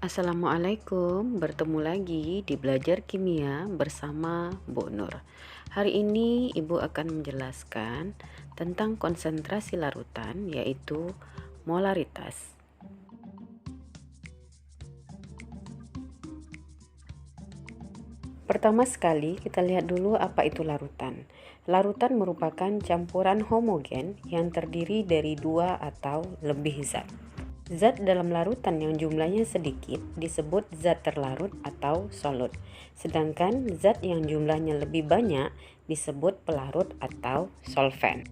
Assalamualaikum, bertemu lagi di Belajar Kimia bersama Bu Nur. Hari ini Ibu akan menjelaskan tentang konsentrasi larutan, yaitu molaritas. Pertama sekali, kita lihat dulu apa itu larutan. Larutan merupakan campuran homogen yang terdiri dari dua atau lebih zat. Zat dalam larutan yang jumlahnya sedikit disebut zat terlarut atau solut, sedangkan zat yang jumlahnya lebih banyak disebut pelarut atau solvent.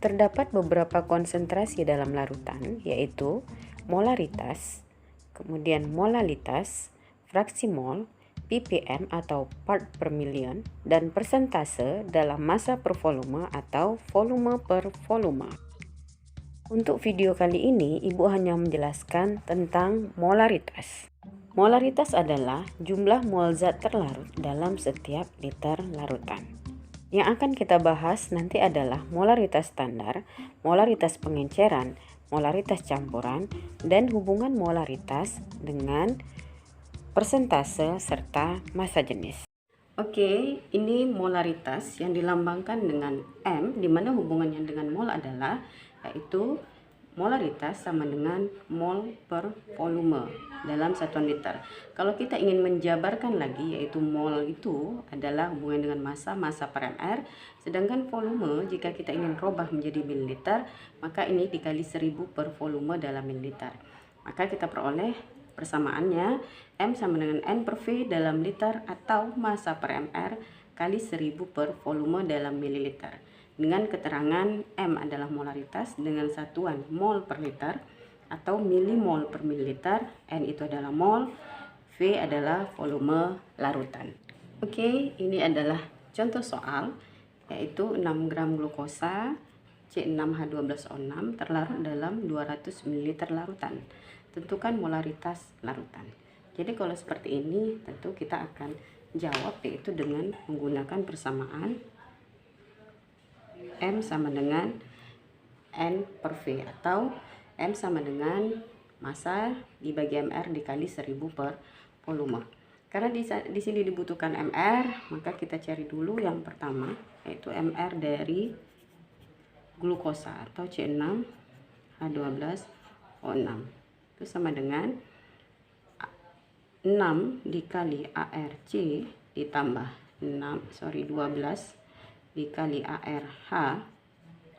Terdapat beberapa konsentrasi dalam larutan, yaitu molaritas, kemudian molalitas, fraksi mol, ppm atau part per million, dan persentase dalam massa per volume atau volume per volume. Untuk video kali ini, Ibu hanya menjelaskan tentang molaritas. Molaritas adalah jumlah mol zat terlarut dalam setiap liter larutan. Yang akan kita bahas nanti adalah molaritas standar, molaritas pengenceran, molaritas campuran, dan hubungan molaritas dengan persentase serta massa jenis. Oke, ini molaritas yang dilambangkan dengan M, di mana hubungannya dengan mol adalah yaitu molaritas sama dengan mol per volume dalam satuan liter. Kalau kita ingin menjabarkan lagi, yaitu mol itu adalah hubungan dengan massa per mr, sedangkan volume jika kita ingin rubah menjadi mililiter, maka ini dikali 1000 per volume dalam mililiter. Maka kita peroleh persamaannya M sama dengan N per V dalam liter atau massa per mr kali 1000 per volume dalam mililiter. Dengan keterangan M adalah molaritas dengan satuan mol per liter atau milimol per mililiter, N itu adalah mol, V adalah volume larutan. Oke, ini adalah contoh soal, yaitu 6 gram glukosa C6H12O6 terlarut dalam 200 ml larutan. Tentukan molaritas larutan. Jadi kalau seperti ini tentu kita akan jawab yaitu dengan menggunakan persamaan M sama dengan N per V atau M sama dengan massa dibagi MR dikali 1000 per volume. Karena di sini dibutuhkan MR, maka kita cari dulu yang pertama yaitu MR dari glukosa atau C6H12O6. Itu sama dengan 6 dikali ARC ditambah 12 dikali ARH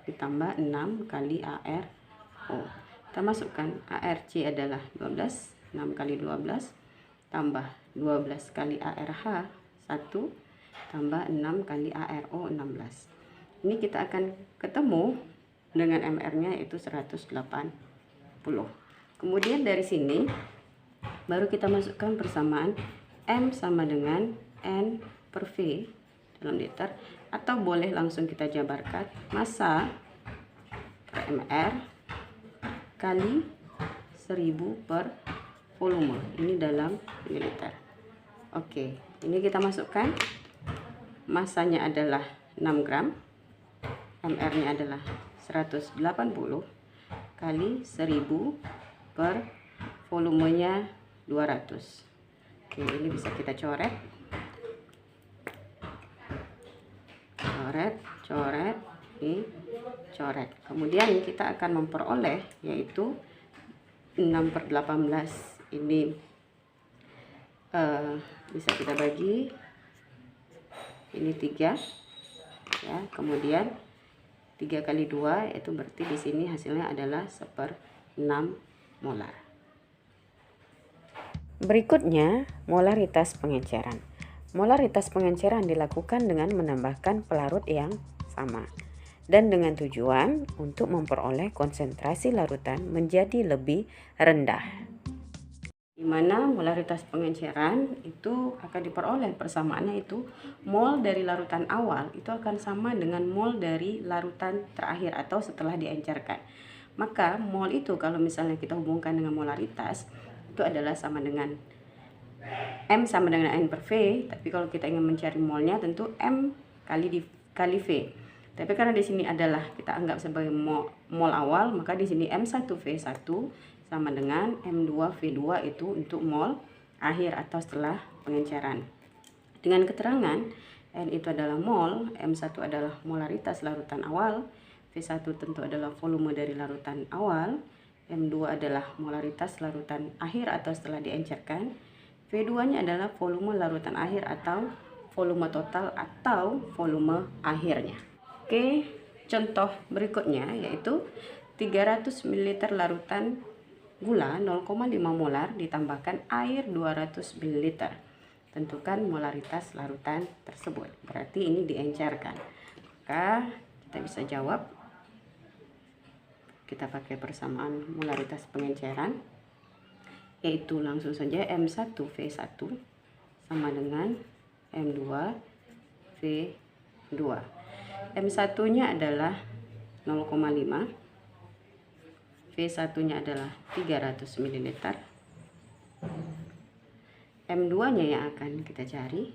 ditambah 6 kali ARO. Kita masukkan ARC adalah 12, 6 kali 12 tambah 12 kali ARH 1 tambah 6 kali ARO 16. Ini kita akan ketemu dengan MR-nya yaitu 180. Kemudian dari sini baru kita masukkan persamaan M sama dengan N per V dalam liter, atau boleh langsung kita jabarkan massa per mr kali 1000 per volume, ini dalam mililiter. Oke, ini kita masukkan massanya adalah 6 gram, mr-nya adalah 180 kali 1000 per volumenya 200. Oke, ini bisa kita coret, ini coret. Kemudian kita akan memperoleh yaitu 6/18. Ini bisa kita bagi, ini 3 ya. Kemudian 3 kali 2 yaitu berarti di sini hasilnya adalah 1/6 molar. Berikutnya, molaritas pengenceran. Molaritas pengenceran dilakukan dengan menambahkan pelarut yang sama dan dengan tujuan untuk memperoleh konsentrasi larutan menjadi lebih rendah. Di mana molaritas pengenceran itu akan diperoleh persamaannya itu mol dari larutan awal itu akan sama dengan mol dari larutan terakhir atau setelah diencerkan. Maka mol itu kalau misalnya kita hubungkan dengan molaritas itu adalah sama dengan M sama dengan N per V, tapi kalau kita ingin mencari molnya tentu M kali V. Tapi karena di sini adalah kita anggap sebagai mol awal, maka di sini M1V1 sama dengan M2V2 itu untuk mol akhir atau setelah pengenceran. Dengan keterangan N itu adalah mol, M1 adalah molaritas larutan awal, V1 tentu adalah volume dari larutan awal, M2 adalah molaritas larutan akhir atau setelah diencerkan, V2-nya adalah volume larutan akhir atau volume total atau volume akhirnya. Oke, contoh berikutnya yaitu 300 ml larutan gula 0,5 molar ditambahkan air 200 ml. Tentukan molaritas larutan tersebut. Berarti ini diencerkan. Maka kita bisa jawab. Kita pakai persamaan molaritas pengenceran, yaitu langsung saja M1V1 sama dengan M2V2. M1-nya adalah 0,5, V1-nya adalah 300 ml. M2-nya yang akan kita cari.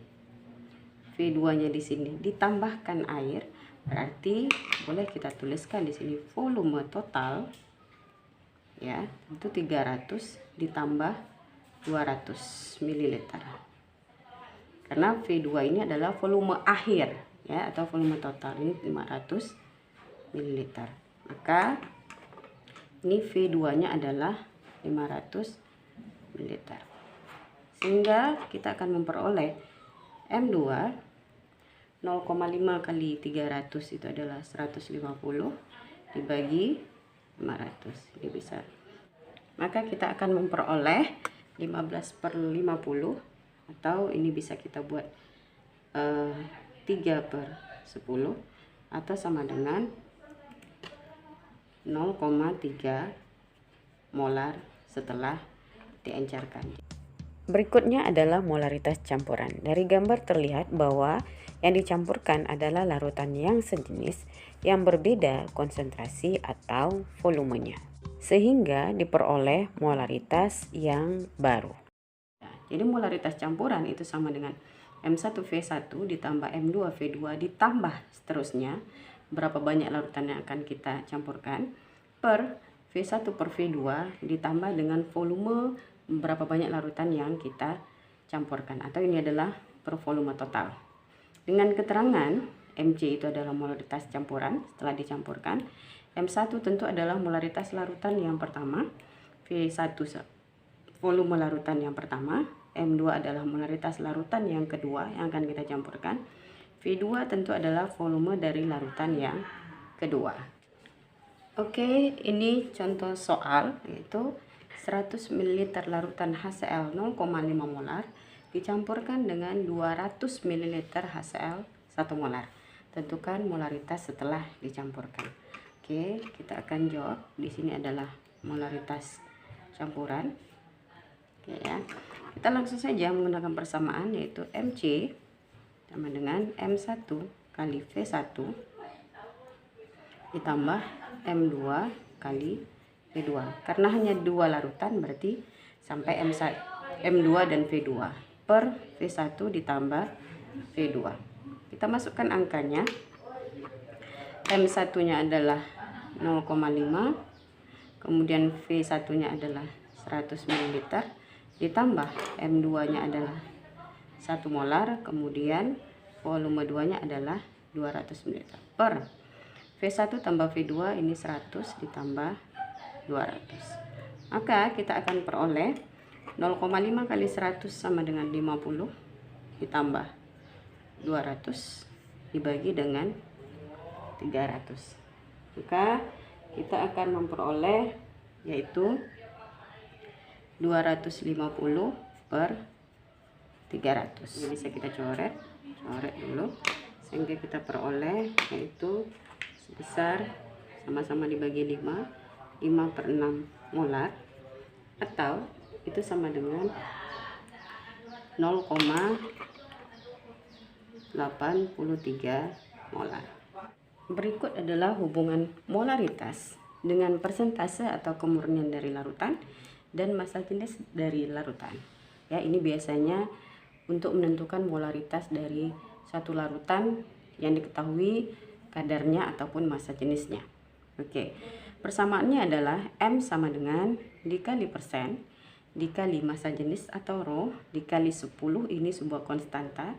V2-nya di sini ditambahkan air, berarti boleh kita tuliskan di sini volume total ya, itu 300 ditambah 200 ml. Karena V2 ini adalah volume akhir ya, atau volume total ini 500 ml. Maka ini V2-nya adalah 500 ml. Sehingga kita akan memperoleh M2 0,5 kali 300 itu adalah 150 dibagi 500. Ini bisa. Maka kita akan memperoleh 15/50, atau ini bisa kita buat 3/10, atau sama dengan 0,3 molar setelah diencerkan. Berikutnya adalah molaritas campuran. Dari gambar terlihat bahwa yang dicampurkan adalah larutan yang sejenis yang berbeda konsentrasi atau volumenya, sehingga diperoleh molaritas yang baru. Jadi molaritas campuran itu sama dengan M1V1 ditambah M2V2 ditambah seterusnya berapa banyak larutan yang akan kita campurkan per V1 per V2 ditambah dengan volume berapa banyak larutan yang kita campurkan, atau ini adalah per volume total. Dengan keterangan Mc itu adalah molaritas campuran setelah dicampurkan, M1 tentu adalah molaritas larutan yang pertama, V1 volume larutan yang pertama, M2 adalah molaritas larutan yang kedua yang akan kita campurkan, V2 tentu adalah volume dari larutan yang kedua. Oke, ini contoh soal, yaitu 100 ml larutan HCl 0,5 molar dicampurkan dengan 200 ml HCl 1 molar. Tentukan molaritas setelah dicampurkan. Oke, kita akan jawab. Di sini adalah molaritas campuran. Oke ya. Kita langsung saja menggunakan persamaan, yaitu Mc sama dengan M1 kali V1 ditambah M2 kali V2. Karena hanya dua larutan berarti sampai M2 dan V2 per V1 ditambah V2. Kita masukkan angkanya. M1 nya adalah 0,5, kemudian V1 nya adalah 100 ml ditambah M2 nya adalah 1 molar, kemudian volume 2 nya adalah 200 ml per V1 tambah V2 ini 100 ditambah 200. Maka kita akan peroleh 0,5 kali 100 sama dengan 50 ditambah 200 dibagi dengan 300. Maka kita akan memperoleh yaitu 250 per 300. Ini bisa kita coret dulu sehingga kita peroleh yaitu sebesar sama-sama dibagi 5/6 molar, atau itu sama dengan 0,83 molar. Berikut adalah hubungan molaritas dengan persentase atau kemurnian dari larutan dan massa jenis dari larutan. Ya, ini biasanya untuk menentukan molaritas dari satu larutan yang diketahui kadarnya ataupun massa jenisnya. Oke. Persamaannya adalah M sama dengan dikali persen, dikali massa jenis atau rho, dikali 10, ini sebuah konstanta.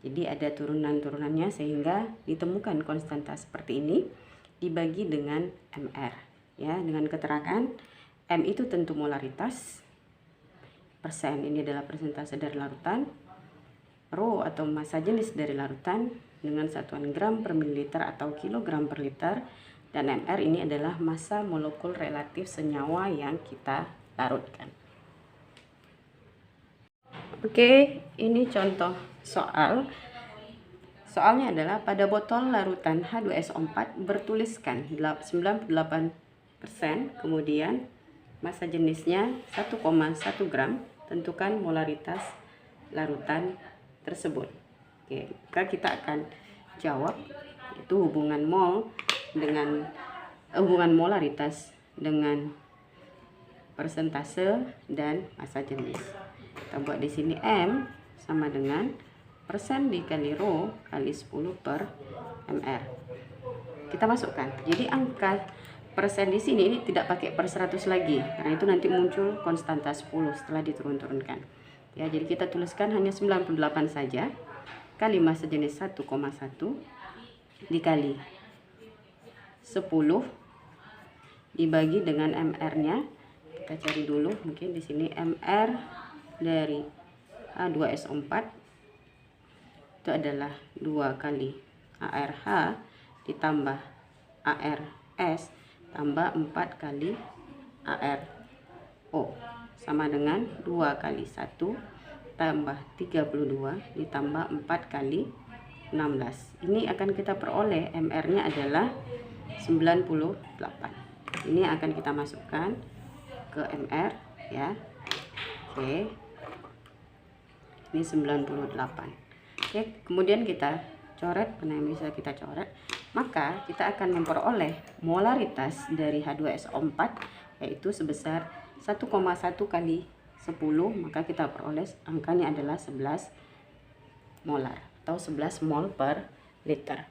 Jadi ada turunan-turunannya sehingga ditemukan konstanta seperti ini, dibagi dengan MR. Ya, dengan keterangan M itu tentu molaritas, persen ini adalah persentase dari larutan, rho atau massa jenis dari larutan dengan satuan gram per mililiter atau kilogram per liter, dan MR ini adalah massa molekul relatif senyawa yang kita larutkan. Oke, ini contoh soal. Soalnya adalah pada botol larutan H2SO4 bertuliskan 98%, kemudian massa jenisnya 1,1 gram, tentukan molaritas larutan tersebut. Oke, maka kita akan jawab itu hubungan molaritas dengan persentase dan massa jenis. Kita buat di sini M sama dengan persen dikali rho kali 10 per mr. Kita masukkan. Jadi angka persen di sini ini tidak pakai per 100 lagi, karena itu nanti muncul konstanta 10 setelah diturun-turunkan. Ya, jadi kita tuliskan hanya 98 saja kali massa jenis 1,1 dikali 10 dibagi dengan mr-nya. Kita cari dulu, mungkin di sini mr dari H2SO4 itu adalah 2 kali ARH ditambah ARS tambah 4 kali ARO sama dengan 2 kali 1 tambah 32 ditambah 4 kali 16. Ini akan kita peroleh MR-nya adalah 98. Ini akan kita masukkan ke MR ya. Oke. Ini 98. Oke, kemudian kita coret mana yang bisa kita coret. Maka kita akan memperoleh molaritas dari H2SO4 yaitu sebesar 1,1 kali 10, maka kita peroleh angkanya adalah 11 molar atau 11 mol per liter.